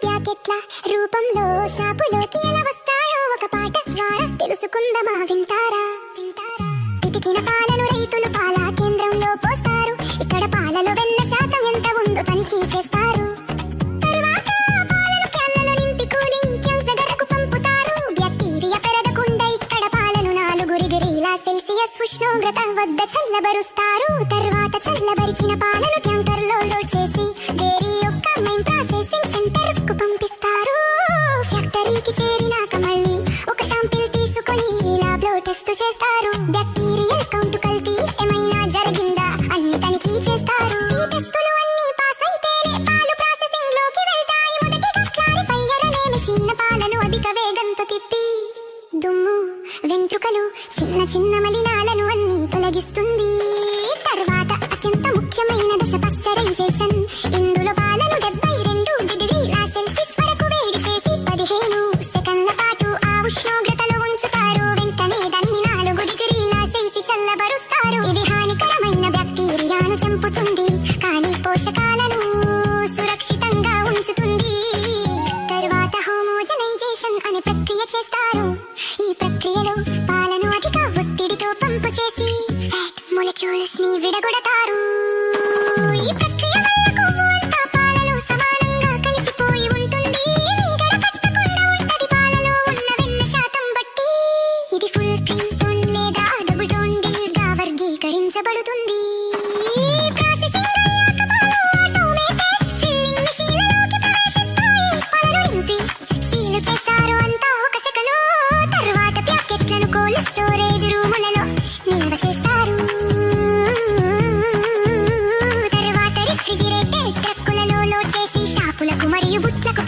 ప్యాకెట్ల రూపంలో షాపులోకి ఎలా వస్తాయో ఒక పాట ద్వారా తెలుసుకుందామా, వింటారా? పితికిన పాలను రైతులు పాల కేంద్రంలో పోస్తారు. ఇక్కడ పాలలో వెన్న శాతం ఎంత ఉందో తనిఖీ చేస్తారు. తరువాత పాలను క్యాన్లలో నింపి కూలింగ్ ట్యాంక్స్ దగ్గరకు పంపుతారు. బ్యాక్టీరియా పెరగకుండా ఇక్కడ పాలను 4 డిగ్రీల సెల్సియస్ ఉష్ణోగ్రత వద్ద చల్లబరుస్తారు. తర్వాత చల్లబరిచిన పాలను ట్యాంకర్లో లోడ్ చేసి డైరీ యొక్క మెయిన్ ప్రాసెసింగ్ సెంటర్ కు పంపిస్తారు. ఫ్యాక్టరీకి చేరినాక మళ్ళీ ఒక శాంపిల్ తీసుకొని ల్యాబ్ లో టెస్ట్ చేస్తారు. బ్యాక్టీరియల్ కౌంట్ కల్తీ ఏమైనా జరిగిందా అన్ని తనిఖీ చేస్తారు. ఈ టెస్టులు అన్ని పాస్ అయితేనే పాలు ప్రాసెసింగ్ లోకి వెళ్తాయి. మొదటిగా క్లారిఫైయర్ అనే మెషిన్ పాలను అధిక వేగంతో తిప్పి దుమ్ము, వెంట్రుకలు, చిన్న చిన్న మలినాలను అన్ని తొలగిస్తుంది. తర్వాత అత్యంత ముఖ్యమైన దశ పాశ్చరైజేషన్. ఇందులో పాలను 72 డిగ్రీల సెల్సియస్ వరకు వేడి చేసి 15 సెకన్ల పాటు ఆ ఉష్ణోగ్రతలో ఉంచుతారు. వెంటనే దాన్ని 4 డిగ్రీల సెల్సియస్ చల్లబరుస్తారు. ఇది హానికరమైన బ్యాక్టీరియాను చంపుతుంది, కానీ పోషకాలను సురక్షితంగా ఉంచుతుంది. తర్వాత హోమోజనైజేషన్ అనే ప్రక్రియ చేస్తారు. ఈ ప్రక్రియలో పాలను అధిక ఒత్తిడితో పంపు చేసి ఫ్యాట్ మొలిక్యూల్స్ ని విడగొడతారు. ఈ ప్రక్రియ వల్ల కొవ్వు అంతా పాలలో సమానంగా కలిసిపోయి ఉంటుంది. మీగడ పట్టకుండా ఉంటది పాలలో ఉన్న వెన్న శాతం బట్టి. ఇది ఫుల్ క్రీమ్ టోన్ లేదా డబుల్ టోన్ డీల్ గా వర్గీకరించబడుతుంది. ప్రాసెసింగ్ అయ్యాక పాలు ఆటోమేటెడ్ ఫిల్లింగ్ మెషీన్లలోకి ప్రవేశిస్తాయి. పాలను నింపి సీల్ చేస్తారు, అంతా ఒక సెకలో. తర్వాత ప్యాకెట్లను కోల్డ్ స్టోరేజ్ రూములలో నిల్వ చేస్తారు. తర్వాత రిఫ్రిజిరేటెడ్ ట్రక్కులలో లోడ్ చేసి షాపులకు మరియు బుట్లకు